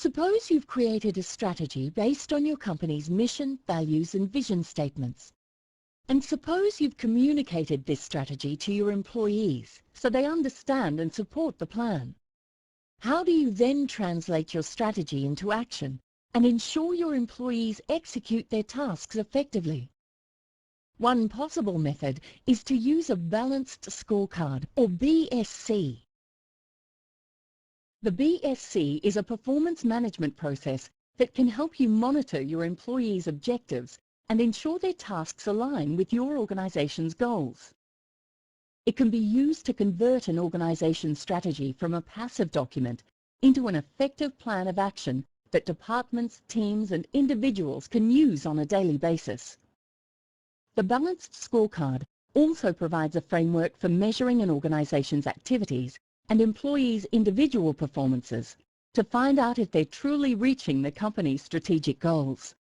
Suppose you've created a strategy based on your company's mission, values and vision statements. And suppose you've communicated this strategy to your employees so they understand and support the plan. How do you then translate your strategy into action and ensure your employees execute their tasks effectively? One possible method is to use a balanced scorecard, or BSC. The BSC is a performance management process that can help you monitor your employees' objectives and ensure their tasks align with your organization's goals. It can be used to convert an organization's strategy from a passive document into an effective plan of action that departments, teams and individuals can use on a daily basis. The balanced scorecard also provides a framework for measuring an organization's activities and employees' individual performances to find out if they're truly reaching the company's strategic goals.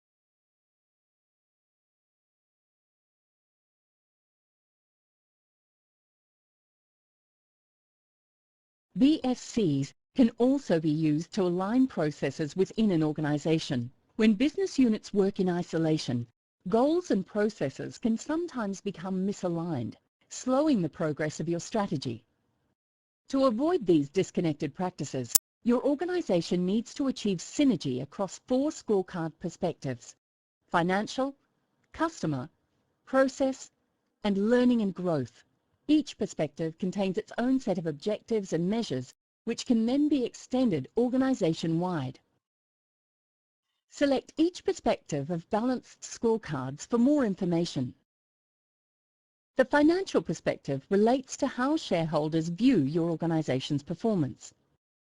BSCs can also be used to align processes within an organization. When business units work in isolation, goals and processes can sometimes become misaligned, slowing the progress of your strategy. To avoid these disconnected practices, your organization needs to achieve synergy across 4 scorecard perspectives: financial, customer, process, and learning and growth. Each perspective contains its own set of objectives and measures which can then be extended organization-wide. Select each perspective of balanced scorecards for more information. The financial perspective relates to how shareholders view your organization's performance.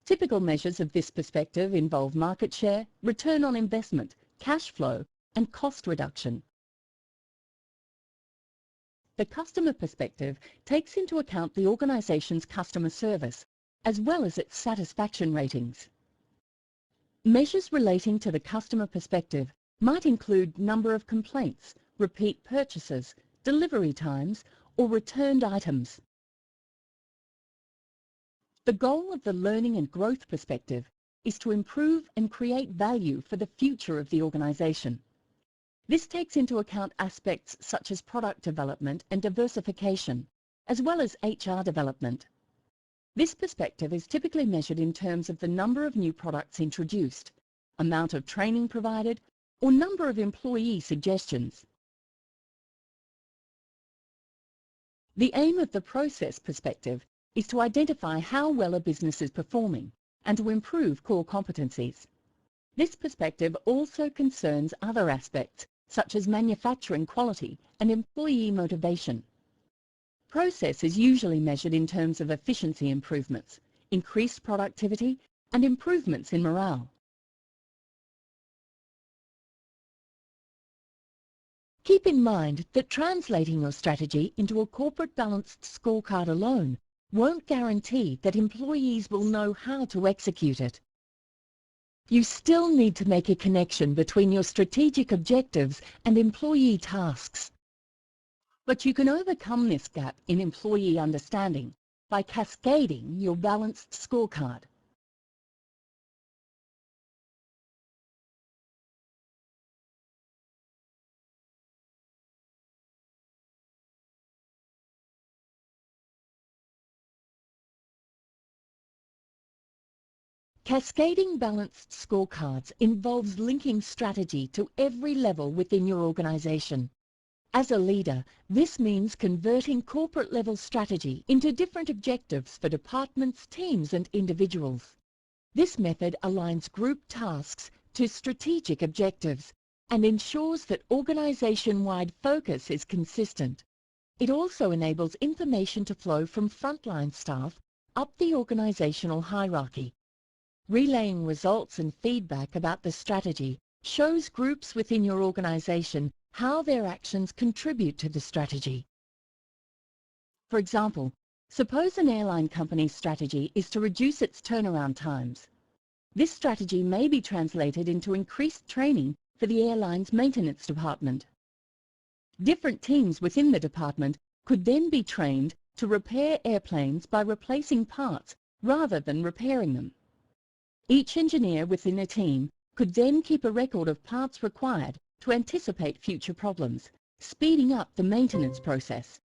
Typical measures of this perspective involve market share, return on investment, cash flow, and cost reduction. The customer perspective takes into account the organization's customer service, as well as its satisfaction ratings. Measures relating to the customer perspective might include number of complaints, repeat purchases, delivery times, or returned items. The goal of the learning and growth perspective is to improve and create value for the future of the organization. This takes into account aspects such as product development and diversification, as well as HR development. This perspective is typically measured in terms of the number of new products introduced, amount of training provided, or number of employee suggestions. The aim of the process perspective is to identify how well a business is performing and to improve core competencies. This perspective also concerns other aspects such as manufacturing quality and employee motivation. Process is usually measured in terms of efficiency improvements, increased productivity, and improvements in morale. Keep in mind that translating your strategy into a corporate balanced scorecard alone won't guarantee that employees will know how to execute it. You still need to make a connection between your strategic objectives and employee tasks. But you can overcome this gap in employee understanding by cascading your balanced scorecard. Cascading balanced scorecards involves linking strategy to every level within your organization. As a leader, this means converting corporate-level strategy into different objectives for departments, teams, and individuals. This method aligns group tasks to strategic objectives and ensures that organization-wide focus is consistent. It also enables information to flow from frontline staff up the organizational hierarchy. Relaying results and feedback about the strategy shows groups within your organization how their actions contribute to the strategy. For example, suppose an airline company's strategy is to reduce its turnaround times. This strategy may be translated into increased training for the airline's maintenance department. Different teams within the department could then be trained to repair airplanes by replacing parts rather than repairing them. Each engineer within a team could then keep a record of parts required to anticipate future problems, speeding up the maintenance process.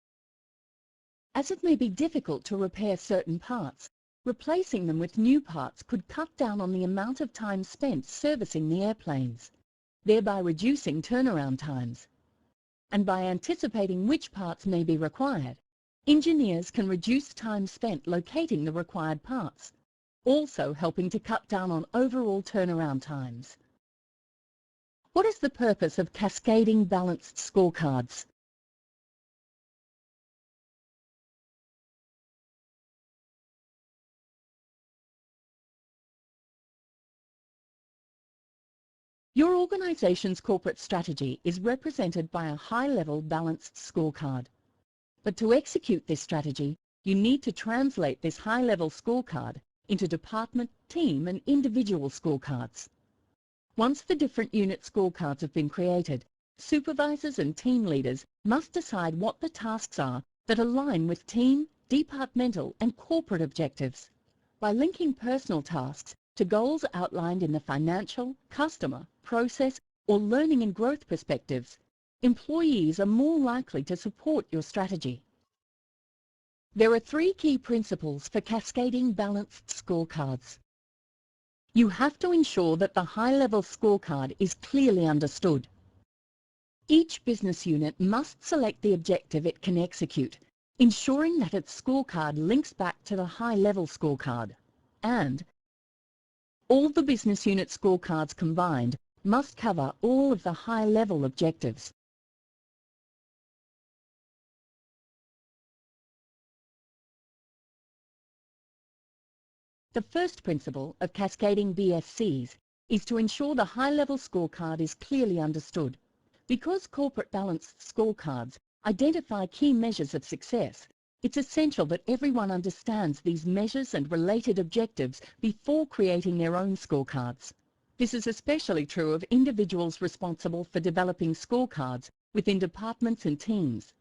As it may be difficult to repair certain parts, replacing them with new parts could cut down on the amount of time spent servicing the airplanes, thereby reducing turnaround times. And by anticipating which parts may be required, engineers can reduce time spent locating the required parts, also helping to cut down on overall turnaround times. What is the purpose of cascading balanced scorecards? Your organization's corporate strategy is represented by a high-level balanced scorecard. But to execute this strategy, you need to translate this high-level scorecard into department, team, and individual scorecards. Once the different unit scorecards have been created, supervisors and team leaders must decide what the tasks are that align with team, departmental, and corporate objectives. By linking personal tasks to goals outlined in the financial, customer, process, or learning and growth perspectives, employees are more likely to support your strategy. There are 3 key principles for cascading balanced scorecards. You have to ensure that the high-level scorecard is clearly understood. Each business unit must select the objective it can execute, ensuring that its scorecard links back to the high-level scorecard. And all the business unit scorecards combined must cover all of the high-level objectives. The first principle of cascading BSCs is to ensure the high-level scorecard is clearly understood. Because corporate balanced scorecards identify key measures of success, it's essential that everyone understands these measures and related objectives before creating their own scorecards. This is especially true of individuals responsible for developing scorecards within departments and teams.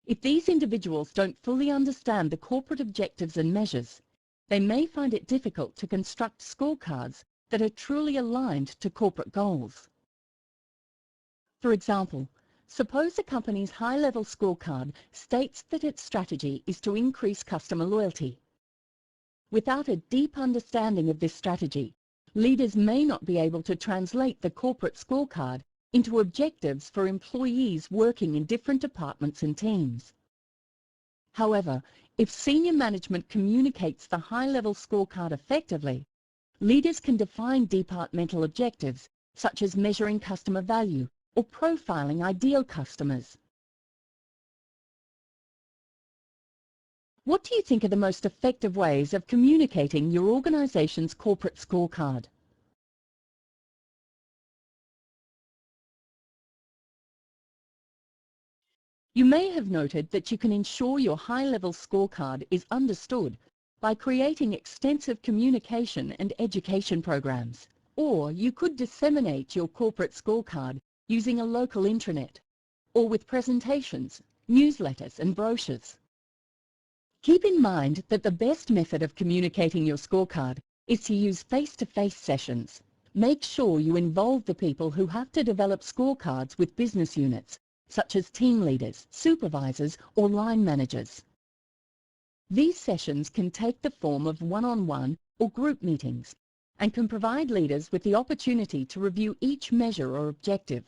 If these individuals don't fully understand the corporate objectives and measures, they may find it difficult to construct scorecards that are truly aligned to corporate goals. For example, suppose a company's high-level scorecard states that its strategy is to increase customer loyalty. Without a deep understanding of this strategy, leaders may not be able to translate the corporate scorecard into objectives for employees working in different departments and teams. However, if senior management communicates the high-level scorecard effectively, leaders can define departmental objectives, such as measuring customer value or profiling ideal customers. What do you think are the most effective ways of communicating your organization's corporate scorecard? You may have noted that you can ensure your high-level scorecard is understood by creating extensive communication and education programs. Or you could disseminate your corporate scorecard using a local intranet, or with presentations, newsletters, and brochures. Keep in mind that the best method of communicating your scorecard is to use face-to-face sessions. Make sure you involve the people who have to develop scorecards with business units, such as team leaders, supervisors, or line managers. These sessions can take the form of one-on-one or group meetings and can provide leaders with the opportunity to review each measure or objective.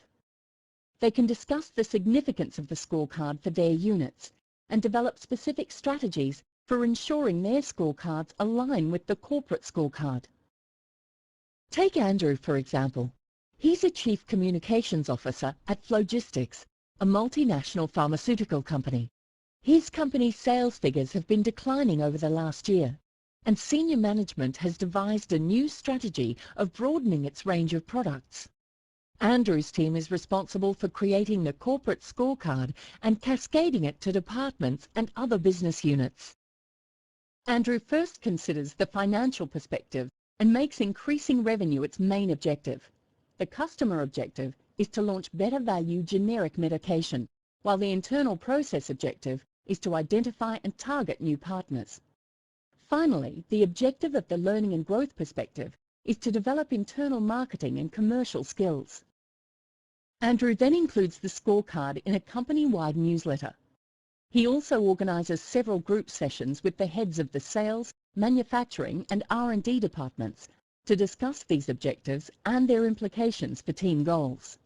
They can discuss the significance of the scorecard for their units and develop specific strategies for ensuring their scorecards align with the corporate scorecard. Take Andrew, for example. He's a Chief Communications Officer at Flogistics, a multinational pharmaceutical company. His company's sales figures have been declining over the last year, and senior management has devised a new strategy of broadening its range of products. Andrew's team is responsible for creating the corporate scorecard and cascading it to departments and other business units. Andrew first considers the financial perspective and makes increasing revenue its main objective. The customer objective is to launch better value generic medication, while the internal process objective is to identify and target new partners. Finally, the objective of the learning and growth perspective is to develop internal marketing and commercial skills. Andrew then includes the scorecard in a company-wide newsletter. He also organises several group sessions with the heads of the sales, manufacturing and R&D departments to discuss these objectives and their implications for team goals.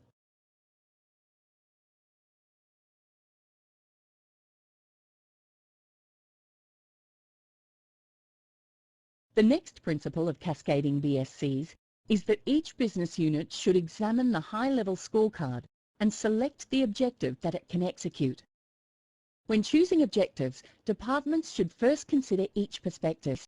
The next principle of cascading BSCs is that each business unit should examine the high-level scorecard and select the objective that it can execute. When choosing objectives, departments should first consider each perspective.